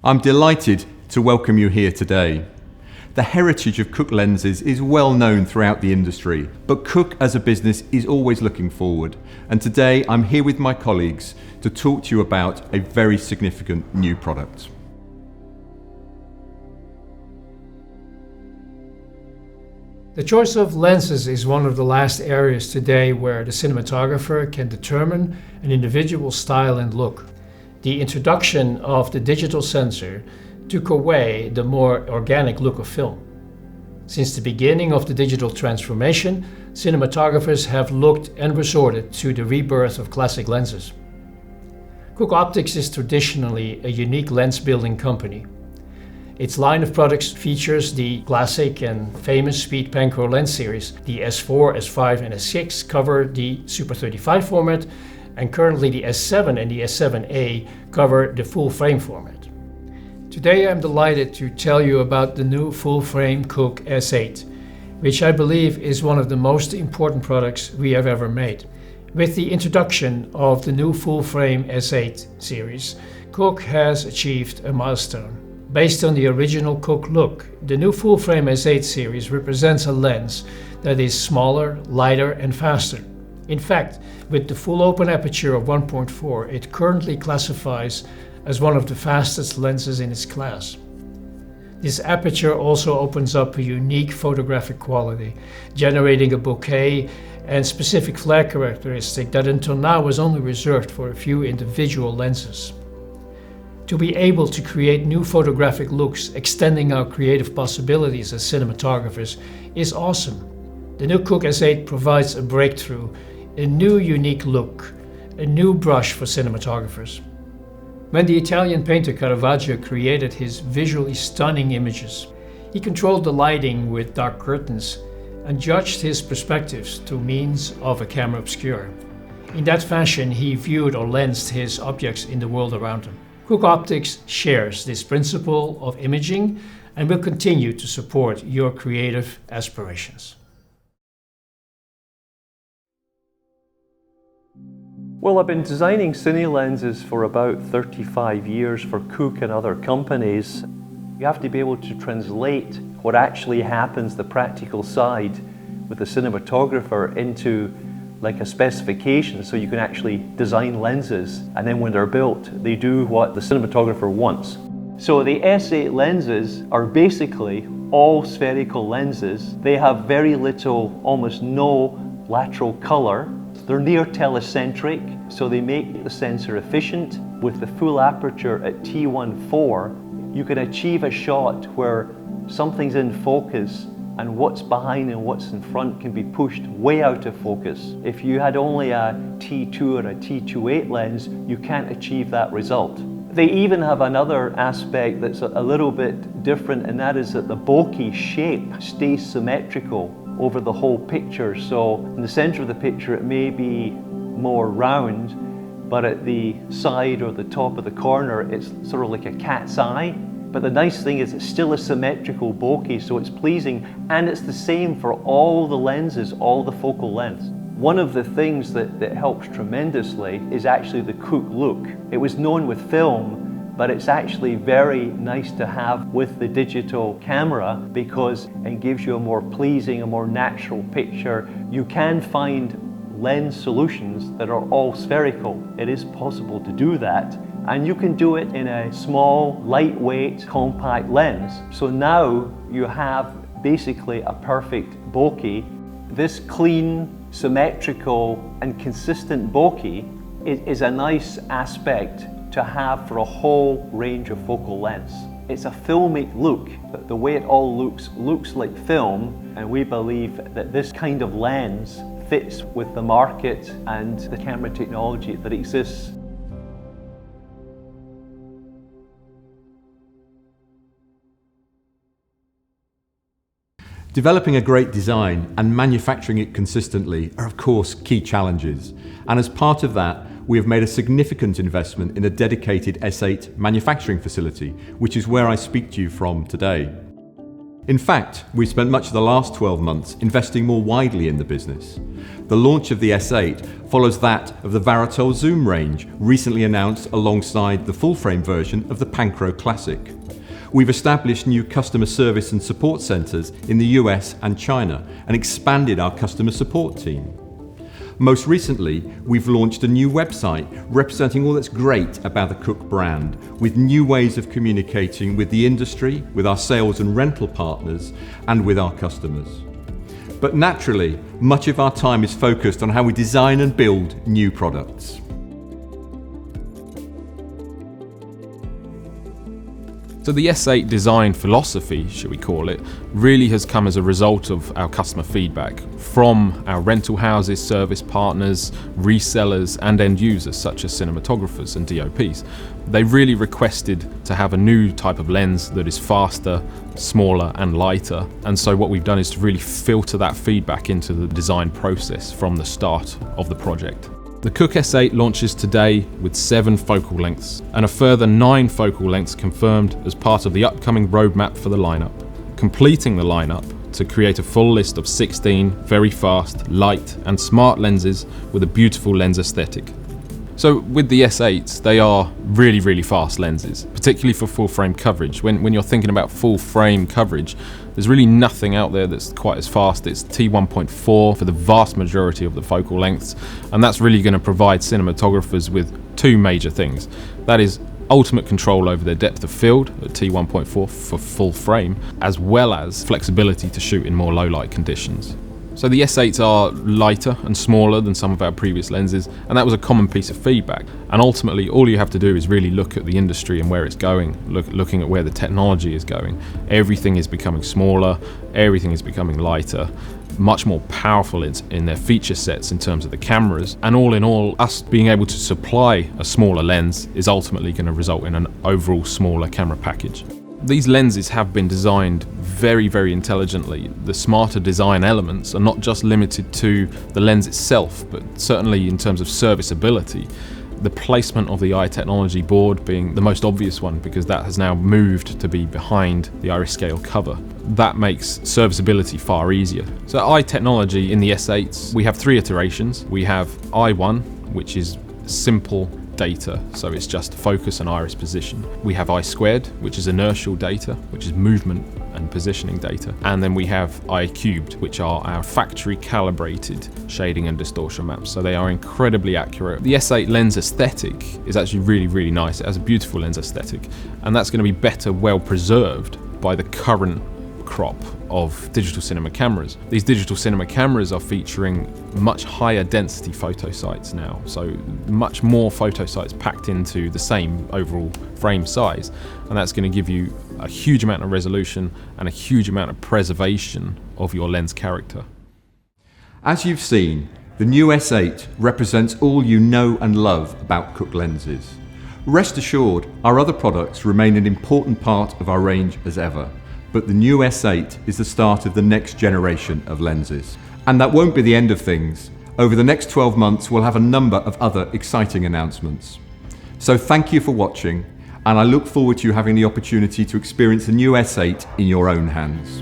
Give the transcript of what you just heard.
I'm delighted to welcome you here today. The heritage of Cooke lenses is well known throughout the industry, but Cooke as a business is always looking forward. And today I'm here with my colleagues to talk to you about a very significant new product. The choice of lenses is one of the last areas today where the cinematographer can determine an individual's style and look. The introduction of the digital sensor took away the more organic look of film. Since the beginning of the digital transformation, cinematographers have looked and resorted to the rebirth of classic lenses. Cooke Optics is traditionally a unique lens building company. Its line of products features the classic and famous Speed Panchro lens series. The S4, S5 and S6 cover the Super 35 format, and currently the S7 and the S8i cover the full frame format. Today I'm delighted to tell you about the new full frame Cooke S8, which I believe is one of the most important products we have ever made. With the introduction of the new full frame S8 series, Cooke has achieved a milestone. Based on the original Cooke look, the new full frame S8 series represents a lens that is smaller, lighter and faster. In fact, with the full open aperture of 1.4, it currently classifies as one of the fastest lenses in its class. This aperture also opens up a unique photographic quality, generating a bokeh and specific flare characteristic that until now was only reserved for a few individual lenses. To be able to create new photographic looks, extending our creative possibilities as cinematographers, is awesome. The new Cooke S8 provides a breakthrough, a new unique look, a new brush for cinematographers. When the Italian painter Caravaggio created his visually stunning images, he controlled the lighting with dark curtains and judged his perspectives through means of a camera obscura. In that fashion, he viewed or lensed his objects in the world around him. Cooke Optics shares this principle of imaging and will continue to support your creative aspirations. Well, I've been designing cine lenses for about 35 years for Cooke and other companies. You have to be able to translate what actually happens, the practical side, with the cinematographer into like a specification, so you can actually design lenses, and then when they're built, they do what the cinematographer wants. So the S8 lenses are basically all spherical lenses. They have very little, almost no lateral color. They're near telecentric, so they make the sensor efficient. With the full aperture at T1.4, you can achieve a shot where something's in focus and what's behind and what's in front can be pushed way out of focus. If you had only a T2 or a T2.8 lens, you can't achieve that result. They even have another aspect that's a little bit different, and that is that the bokeh shape stays symmetrical over the whole picture. So in the center of the picture it may be more round, but at the side or the top of the corner it's sort of like a cat's eye. But the nice thing is it's still a symmetrical bokeh, so it's pleasing, and it's the same for all the lenses, all the focal lengths. One of the things that helps tremendously is actually the Cooke look. It was known with film, but it's actually very nice to have with the digital camera because it gives you a more pleasing, a more natural picture. You can find lens solutions that are all spherical. It is possible to do that. And you can do it in a small, lightweight, compact lens. So now you have basically a perfect bokeh. This clean, symmetrical, and consistent bokeh is a nice aspect to have for a whole range of focal lengths. It's a filmic look. The way it all looks like film, and we believe that this kind of lens fits with the market and the camera technology that exists. Developing a great design and manufacturing it consistently are of course key challenges, and as part of that we have made a significant investment in a dedicated S8 manufacturing facility, which is where I speak to you from today. In fact, we've spent much of the last 12 months investing more widely in the business. The launch of the S8 follows that of the Varitol Zoom range, recently announced alongside the full-frame version of the Pancro Classic. We've established new customer service and support centres in the US and China and expanded our customer support team. Most recently, we've launched a new website representing all that's great about the Cooke brand, with new ways of communicating with the industry, with our sales and rental partners, and with our customers. But naturally, much of our time is focused on how we design and build new products. So the S8 design philosophy, should we call it, really has come as a result of our customer feedback from our rental houses, service partners, resellers and end users such as cinematographers and DOPs. They really requested to have a new type of lens that is faster, smaller and lighter. And so what we've done is to really filter that feedback into the design process from the start of the project. The Cooke S8 launches today with 7 focal lengths and a further 9 focal lengths confirmed as part of the upcoming roadmap for the lineup, completing the lineup to create a full list of 16 very fast, light and smart lenses with a beautiful lens aesthetic. So with the S8s, they are really fast lenses, particularly for full frame coverage. When you're thinking about full frame coverage, there's really nothing out there that's quite as fast. It's T1.4 for the vast majority of the focal lengths, and that's really going to provide cinematographers with 2 major things. That is ultimate control over their depth of field at T1.4 for full frame, as well as flexibility to shoot in more low light conditions. So the S8s are lighter and smaller than some of our previous lenses, and that was a common piece of feedback. And ultimately, all you have to do is really look at the industry and where it's going, looking at where the technology is going. Everything is becoming smaller, everything is becoming lighter, much more powerful in their feature sets in terms of the cameras. And all in all, us being able to supply a smaller lens is ultimately going to result in an overall smaller camera package. These lenses have been designed very intelligently. The smarter design elements are not just limited to the lens itself, but certainly in terms of serviceability. The placement of the eye technology board being the most obvious one, because that has now moved to be behind the iris scale cover. That makes serviceability far easier. So eye technology in the S8s, we have 3 iterations. We have I1, which is simple data, so it's just focus and iris position. We have I squared, which is inertial data, which is movement and positioning data. And then we have I cubed, which are our factory calibrated shading and distortion maps. So they are incredibly accurate. The S8 lens aesthetic is actually really nice. It has a beautiful lens aesthetic, and that's going to be better well preserved by the current crop of digital cinema cameras. These digital cinema cameras are featuring much higher density photo sites now, so much more photo sites packed into the same overall frame size, and that's going to give you a huge amount of resolution and a huge amount of preservation of your lens character. As you've seen, the new S8 represents all you know and love about Cooke lenses. Rest assured, our other products remain an important part of our range as ever. But the new S8 is the start of the next generation of lenses. And that won't be the end of things. Over the next 12 months, we'll have a number of other exciting announcements. So thank you for watching, and I look forward to you having the opportunity to experience the new S8 in your own hands.